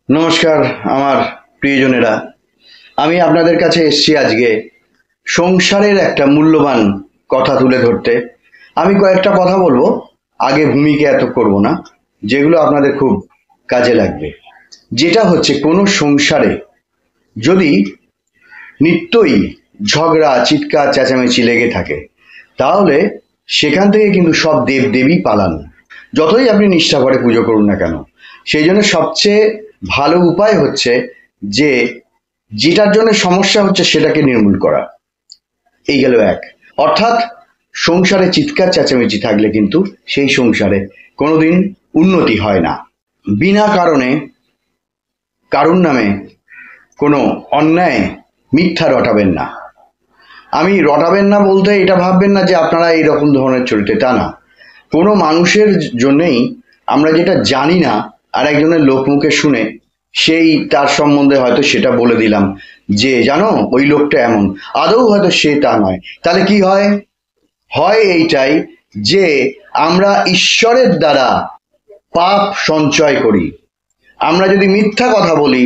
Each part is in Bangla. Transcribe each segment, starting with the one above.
নমস্কার আমার প্রিয়জনেরা। আমি আপনাদের কাছে এসেছি আজকে সংসারের একটা মূল্যবান কথা তুলে ধরতে। আমি কয়েকটা কথা বলবো, আগে ভূমিকা এত করব না, যেগুলো আপনাদের খুব কাজে লাগবে। যেটা হচ্ছে, কোনো সংসারে যদি নিত্যই ঝগড়া চিৎকার চেঁচামেচি লেগে থাকে, তাহলে সেখান থেকে কিন্তু সব দেবদেবী পালান, যতই আপনি নিষ্ঠা করে পুজো করুন না কেন। সেই জন্য সবচেয়ে ভালো উপায় হচ্ছে যে যেটার জন্য সমস্যা হচ্ছে সেটাকে নির্মূল করা। এই গেল এক। অর্থাৎ সংসারে চিৎকার চেঁচামেচি থাকলে কিন্তু সেই সংসারে কোনোদিন উন্নতি হয় না। বিনা কারণে কারুর নামে কোনো অন্যায় মিথ্যা রটাবেন না। আমি রটাবেন না বলতে এটা ভাববেন না যে আপনারা এইরকম ধরনের চরিত্র, তা না। কোনো মানুষের জন্যেই আমরা যেটা জানি না আর একজনের লোকমুখে শুনে সেই তার সম্বন্ধে হয়তো সেটা বলে দিলাম যে জানো ওই লোকটা এমন, আদৌ হয়তো সে তা নয়। তাহলে কি হয়? হয় এইটাই যে আমরা ঈশ্বরের দ্বারা পাপ সঞ্চয় করি। আমরা যদি মিথ্যা কথা বলি,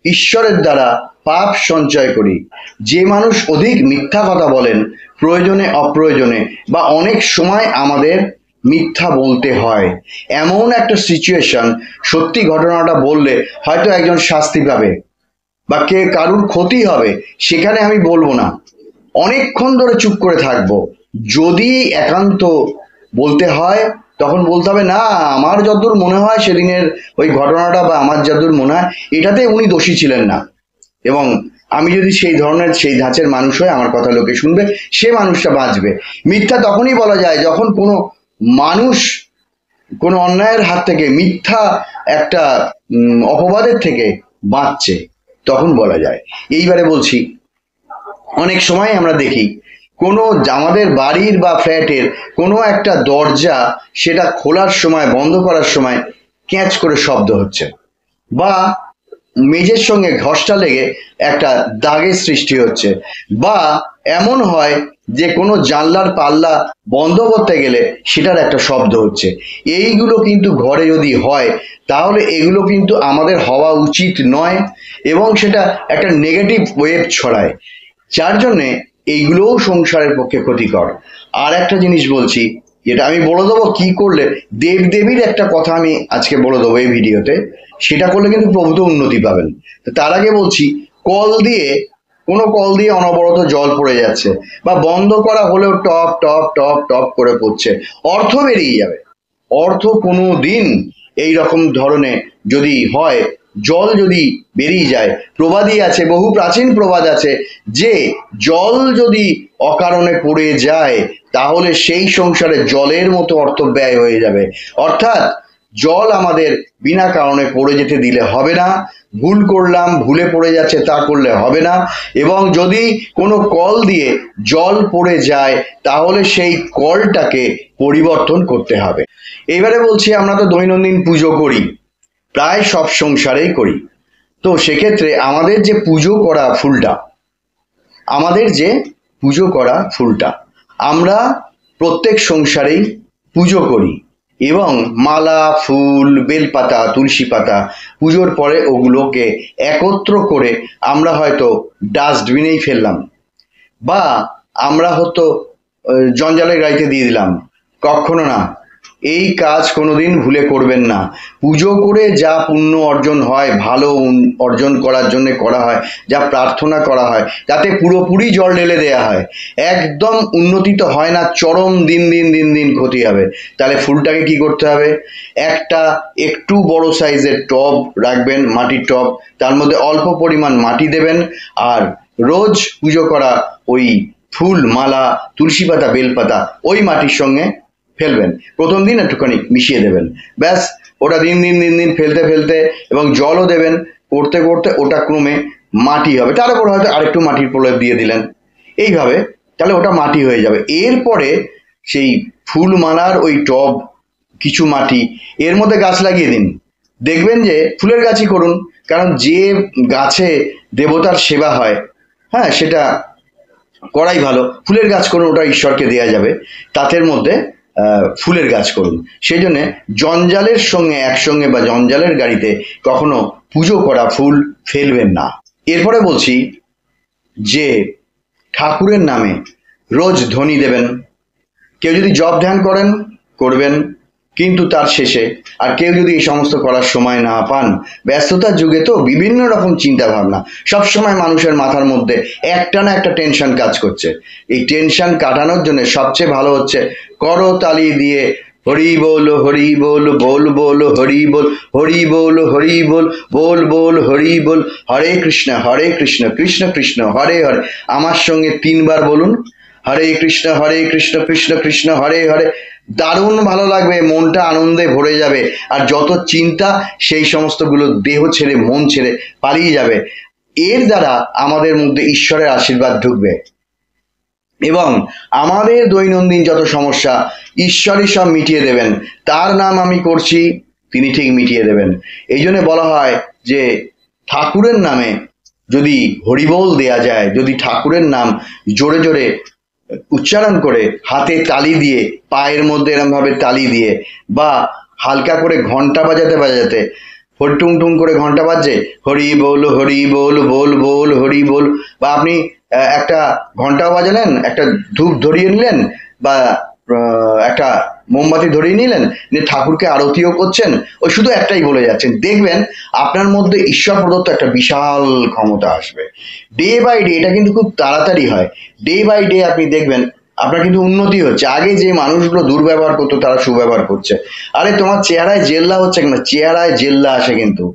ঈশ্বরের দ্বারা পাপ সঞ্চয় করি। যে মানুষ অধিক মিথ্যা কথা বলেন, প্রয়োজনে অপ্রয়োজনে বা অনেক সময় আমাদের মিথ্যা বলতে হয়, এমন একটা সিচুয়েশন, সত্যি ঘটনাটা বললে হয়তো একজন শাস্তি পাবে বা কে কারুর ক্ষতি হবে, সেখানে আমি বলবো না, অনেকক্ষণ ধরে চুপ করে থাকবো। যদি একান্ত বলতে হয় তখন বলতে হবে, না আমার যতদূর মনে হয় সেদিনের ওই ঘটনাটা বা আমার যতদূর মনে হয় এটাতে উনি দোষী ছিলেন না। এবং আমি যদি সেই ধরনের সেই ধাঁচের মানুষ হই, আমার কথা লোকে শুনবে, সে মানুষটা বাঁচবে। মিথ্যা তখনই বলা যায় যখন কোনো মানুষ কোনো অন্যায়ের হাত থেকে, মিথ্যা একটা অপবাদের থেকে বাঁচছে, তখন বলা যায়। এইবারে বলছি, অনেক সময় আমরা দেখি কোনো আমাদের বাড়ির বা ফ্ল্যাটের কোনো একটা দরজা, সেটা খোলার সময় বন্ধ করার সময় ক্যাঁচ করে শব্দ হচ্ছে, বা মেঝের সঙ্গে ঘষটা লেগে একটা দাগের সৃষ্টি হচ্ছে, বা এমন হয় যে কোনো জানলার পাল্লা বন্ধ করতে গেলে সেটার একটা শব্দ হচ্ছে। এইগুলো কিন্তু ঘরে যদি হয় তাহলে এগুলো কিন্তু আমাদের হওয়া উচিত নয়, এবং সেটা একটা নেগেটিভ ওয়েভ ছড়ায়, যার জন্যে এইগুলোও সংসারের পক্ষে ক্ষতিকর। আর একটা জিনিস বলছি, যেটা আমি বলে দেবো কি করলে, দেবদেবীর একটা কথা আমি আজকে বলে দেবো এই ভিডিওতে, সেটা করলে কিন্তু প্রভূত উন্নতি পাবেন। তার আগে বলছি, কল দিয়ে, কোনো কল দিয়ে অনবরত জল পড়ে যাচ্ছে বা বন্ধ করা হলেও টপ টপ টপ টপ করে পড়ছে, অর্থ বেরিয়ে যাবে। অর্থ কোনো দিন এই রকম ধরনের যদি হয়, জল যদি বেরিয়ে যায়, প্রবাদই আছে, বহু প্রাচীন প্রবাদ আছে যে জল যদি অকারণে পড়ে যায় তাহলে সেই সংসারে জলের মতো অর্থ ব্যয় হয়ে যাবে। অর্থাৎ জল আমাদের বিনা কারণে পড়ে যেতে দিলে হবে না। ভুল করলাম, ভুলে পড়ে যাচ্ছে, তা করলে হবে না। এবং যদি কোনো কল দিয়ে জল পড়ে যায় তাহলে সেই কলটাকে পরিবর্তন করতে হবে। এবারে বলছি, আমরা তো দৈনন্দিন পুজো করি, প্রায় সব সংসারেই করি। তো সেক্ষেত্রে আমাদের যে পুজো করা ফুলটা, আমাদের যে পুজো করা ফুলটা আমরা প্রত্যেক সংসারেই পুজো করি, এবং মালা, ফুল, বেলপাতা, তুলসী পাতা, পুজোর পরে ওগুলোকে একত্র করে আমরা হয়তো ডাস্টবিনেই ফেললাম, বা আমরা হয়তো জঞ্জালের গাড়িতে দিয়ে দিলাম। কখনো না, এই কাজ কোনোদিন ভুলে করবেন না। পুজো করে যা পুণ্য অর্জন হয়, ভালো অর্জন করার জন্য করা হয়, যা প্রার্থনা করা হয়, তাতে পুরোপুরি জল ঢেলে দেয়া হয়, একদম উন্নতি তো হয় না, চরম দিন দিন দিন দিন ক্ষতি হবে। তাহলে ফুলটাকে কি করতে হবে? একটা একটু বড় সাইজের টব রাখবেন, মাটির টব, তার মধ্যে অল্প পরিমাণ মাটি দেবেন, আর রোজ পুজো করা ওই ফুল, মালা, তুলসী পাতা, বেলপাতা ওই মাটির সঙ্গে ফেলবেন। প্রথম দিন একটুখানি মিশিয়ে দেবেন, ব্যাস। ওটা দিন দিন দিন দিন ফেলতে ফেলতে, এবং জলও দেবেন, করতে করতে ওটা ক্রমে মাটি হবে। তার উপর হয়তো আরেকটু মাটির প্রলেপ দিয়ে দিলেন, এইভাবে তাহলে ওটা মাটি হয়ে যাবে। এরপরে সেই ফুল মালার ওই টব, কিছু মাটি, এর মধ্যে গাছ লাগিয়ে দিন। দেখবেন যে ফুলের গাছই করুন, কারণ যে গাছে দেবতার সেবা হয়, হ্যাঁ, সেটা করাই ভালো। ফুলের গাছ করুন, ওটা ঈশ্বরকে দেয়া যাবে। তাতের মধ্যে ফুলের গাছ করুন। সেই জন্য জঞ্জালের সঙ্গে একসঙ্গে বা জঞ্জালের গাড়িতে কখনো পুজো করা ফুল ফেলবেন না। এরপরে বলছি যে ঠাকুরের নামে রোজ ধ্বনি দেবেন। কেউ যদি জপ ধ্যান করেন করবেন, কিন্তু তার শেষে আর কেউ যদি এই সমস্ত করার সময় না পান, ব্যস্ততার যুগে তো বিভিন্ন রকম চিন্তা ভাবনা সবসময় মানুষের মাথার মধ্যে একটা না একটা টেনশন কাজ করছে। এই টেনশন কাটানোর জন্য সবচেয়ে ভালো হচ্ছে করতালি দিয়ে হরি বল হরি বল, বল বল হরি বল, হরি বল হরি বল, বল বল হরি বল, হরে কৃষ্ণ কৃষ্ণ কৃষ্ণ হরে হরে। আমার সঙ্গে 3 বার বলুন, হরে কৃষ্ণ কৃষ্ণ কৃষ্ণ হরে হরে। দারুণ ভালো লাগবে, মনটা আনন্দে ভরে যাবে, আর যত চিন্তা সেই সমস্তগুলো দেহ ছেড়ে মন ছেড়ে পালিয়ে যাবে। এর দ্বারা আমাদের মধ্যে ঈশ্বরের আশীর্বাদ ঢুকবে এবং আমাদের দৈনন্দিন যত সমস্যা ঈশ্বরই সব মিটিয়ে দেবেন। তার নাম আমি করছি, তিনি ঠিক মিটিয়ে দেবেন। এই জন্য বলা হয় যে ঠাকুরের নামে যদি হরিবোল দেয়া যায়, যদি ঠাকুরের নাম জোরে জোরে উচ্চারণ করে হাতে তালি দিয়ে, পায়ের মধ্যে এরম ভাবে তালি দিয়ে, বা হালকা করে ঘন্টা বাজাতে বাজাতে, টুং টুং করে ঘন্টা বাজছে, হরি বল হরি বল, বল বল হরি বল, বা আপনি একটা ঘন্টাও বাজালেন, একটা ধূপ ধরিয়ে নিলেন, বা একটা মোমবাতি ধরিয়ে নিলেন, নিয়ে ঠাকুরকে আরতিও করছেন, ওই শুধু একটাই বলে যাচ্ছেন, দেখবেন আপনার মধ্যে ঈশ্বর প্রদত্ত একটা বিশাল ক্ষমতা আসবে। ডে বাই ডে এটা কিন্তু খুব তাড়াতাড়ি হয়। ডে বাই ডে আপনি দেখবেন আপনার কিন্তু উন্নতি হচ্ছে। আগে যে মানুষগুলো দুর্ব্যবহার করতো তারা সুব্যবহার করছে। আরে তোমার চেহারায় জেল্লা হচ্ছে না, চেহারায় জেল্লা আসে কিন্তু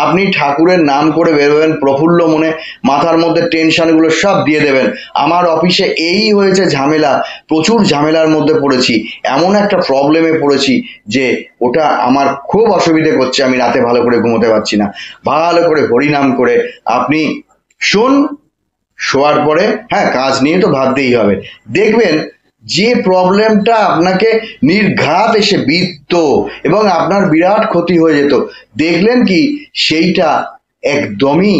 আপনি ঠাকুরের নাম করে বেরোবেন প্রফুল্ল মনে, মাথার মধ্যে টেনশনগুলো সব দিয়ে দেবেন। আমার অফিসে এই হয়েছে ঝামেলা, প্রচুর ঝামেলার মধ্যে পড়েছি, এমন একটা প্রবলেমে পড়েছি যে ওটা আমার খুব অসুবিধে করছে, আমি রাতে ভালো করে ঘুমোতে পারছি না। ভালো করে হরিনাম করে আপনি শোয়ার পরে, হ্যাঁ কাজ নিয়ে তো ভাবতেই হবে, দেখবেন যে প্রবলেমটা আপনাকে নির্ঘাত এসে বিদ্ধ এবং আপনার বিরাট ক্ষতি হয়ে যেত, দেখলেন কি সেইটা একদমই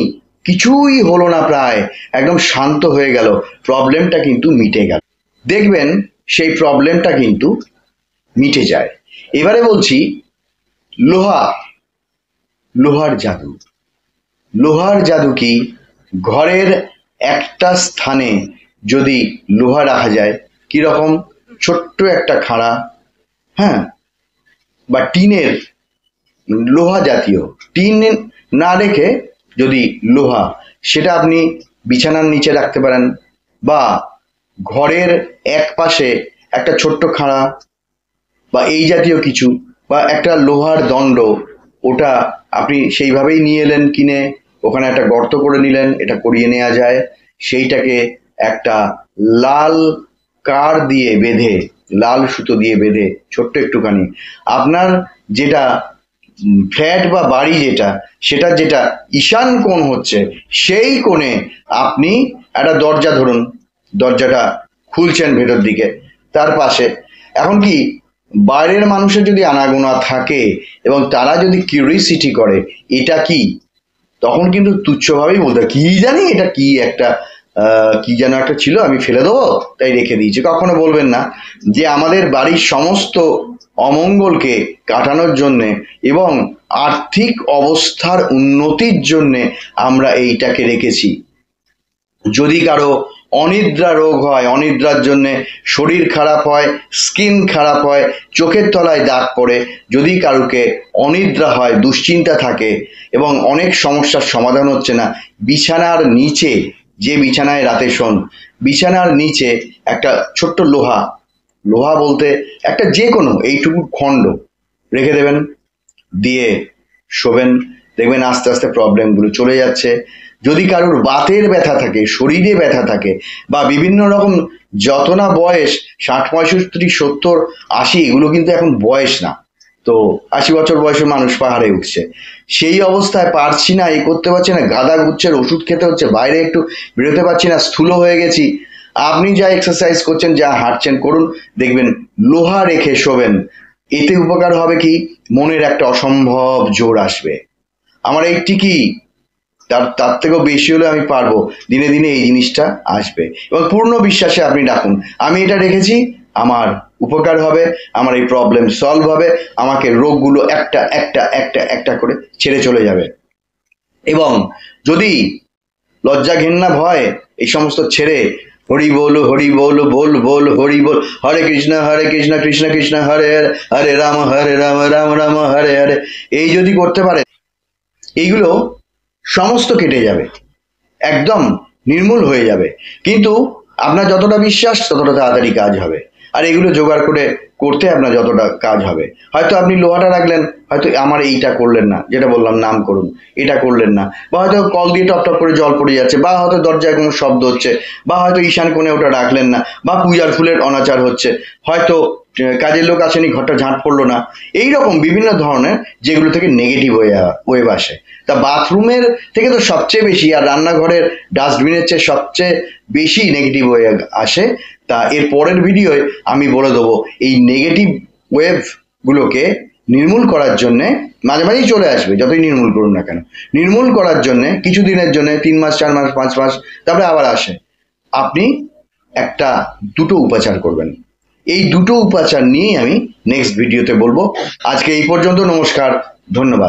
কিছুই হলো না, প্রায় একদম শান্ত হয়ে গেল, প্রবলেমটা কিন্তু মিটে গেল। দেখবেন সেই প্রবলেমটা কিন্তু মিটে যায়। এবারে বলছি লোহার জাদু। লোহার জাদু কি? ঘরের একটা স্থানে যদি লোহা রাখা যায়, কিরকম ছোট্ট একটা খাঁড়া, হ্যাঁ, বা টিনের, লোহা জাতীয় টিন না রেখে যদি লোহা, সেটা আপনি বিছানার নিচে রাখতে পারেন, বা ঘরের এক পাশে একটা ছোট্ট খাঁড়া বা এই জাতীয় কিছু, বা একটা লোহার দণ্ড, ওটা আপনি সেইভাবেই নিয়ে এলেন কিনে, ওখানে একটা গর্ত করে নিলেন, এটা করিয়ে নেওয়া যায়। সেইটাকে একটা লাল কার দিয়ে বেঁধে, লাল সুতো দিয়ে বেঁধে ছোট্ট একটুখানি, আপনার যেটা ফ্ল্যাট বা বাড়ি সেটার যেটা ঈশান কোণ হচ্ছে, সেই কোণে আপনি একটা দরজা ধরুন, দরজাটা খুলছেন ভেতর দিকে, তার পাশে এখন কি বাইরের মানুষের যদি আনাগোনা থাকে এবং তারা যদি কিউরিসিটি করে এটা কি, তখন কিন্তু তুচ্ছভাবেই বলতে কি জানি এটা কি একটা কি যেন একটা ছিল, আমি ফেলে দেবো তাই রেখে দিয়েছি। কখনো বলবেন না যে আমাদের বাড়ির সমস্ত অমঙ্গলকে কাটানোর জন্যে এবং আর্থিক অবস্থার উন্নতির জন্যে আমরা এইটাকে রেখেছি। যদি কারো অনিদ্রা রোগ হয়, অনিদ্রার জন্য শরীর খারাপ হয়, স্কিন খারাপ হয়, চোখের তলায় দাগ পড়ে, যদি কারুকে অনিদ্রা হয়, দুশ্চিন্তা থাকে এবং অনেক সমস্যার সমাধান হচ্ছে না, বিছানার নিচে, যে বিছানায় রাতে শোন, বিছানার নিচে একটা ছোট্ট লোহা বলতে একটা যে কোনো এইটুকু খণ্ড রেখে দেবেন, দিয়ে শোবেন, দেখবেন আস্তে আস্তে প্রবলেমগুলো চলে যাচ্ছে। যদি কারোর বাতের ব্যথা থাকে, শরীরে ব্যথা থাকে, বা বিভিন্ন রকম যত না বয়স, 60, 65, 70, 80, এগুলো কিন্তু এখন বয়স না, তো 80 বছর বয়সে মানুষ পাহাড়ে উঠছে, সেই অবস্থায় পারছি না, এই করতে পারছি না, গাদা গুচ্ছের ওষুধ খেতে হচ্ছে, বাইরে একটু বেরোতে পারছি না, স্থূল হয়ে গেছি, আপনি যা এক্সারসাইজ করছেন, যা হাঁটছেন করুন, দেখবেন লোহা রেখে শোবেন, এতে উপকার হবে কি, মনের একটা অসম্ভব জোর আসবে, আমার এইটি কি, তার থেকেও বেশি হলে আমি পারবো, দিনে দিনে এই জিনিসটা আসবে, এবং পূর্ণ বিশ্বাসে আপনি ডাকুন, আমি এটা রেখেছি, আমার উপকার হবে, আমার এই প্রবলেম সলভ হবে, আমাকে রোগগুলো একটা একটা একটা একটা করে ছেড়ে চলে যাবে। এবং যদি লজ্জা ঘেন্না ভয় এই সমস্ত ছেড়ে হরি বল বল বল হরি বল, হরে কৃষ্ণ কৃষ্ণ কৃষ্ণ হরে হরে, হরে রাম রাম রাম হরে হরে, এই যদি করতে পারে এইগুলো সমস্ত কেটে যাবে, একদম নির্মূল হয়ে যাবে। কিন্তু আপনার যতটা বিশ্বাস ততটা তাড়াতাড়ি কাজ হবে। আর এগুলো জোগাড় করতে আপনার যতটা কাজ হবে, হয়তো আপনি লোহাটা রাখলেন, হয়তো আমার এইটা করলেন না, যেটা বললাম নাম করুন, এটা করলেন না, বা হয়তো কল দিয়ে টপ টপ করে জল পড়ে যাচ্ছে, বা হয়তো দরজায় কোনো শব্দ হচ্ছে, বা হয়তো ঈশান কোণে ওটা রাখলেন না, বা পূজার ফুলের অনাচার হচ্ছে, হয়তো কাজের লোক আসেনি ঘরটা ঝাঁট পড়লো না, এইরকম বিভিন্ন ধরনের যেগুলো থেকে নেগেটিভ ওয়েভ আসে। তা বাথরুমের থেকে তো সবচেয়ে বেশি, আর রান্নাঘরের ডাস্টবিনের চেয়ে সবচেয়ে বেশি নেগেটিভ ওয়েভ আসে। তা এর পরের ভিডিওয় আমি বলে দেবো এই নেগেটিভ ওয়েভগুলোকে নির্মূল করার জন্যে, মাঝে মাঝেই চলে আসবে যতই নির্মূল করুন না কেন, নির্মূল করার জন্যে কিছু দিনের জন্য 3 মাস 4 মাস 5 মাস তারপরে আবার আসে, আপনি দুটো উপাচার করবেন। এই দুটো উপাচার নিয়েই আমি নেক্সট ভিডিওতে বলবো। আজকে এই পর্যন্ত, নমস্কার, ধন্যবাদ।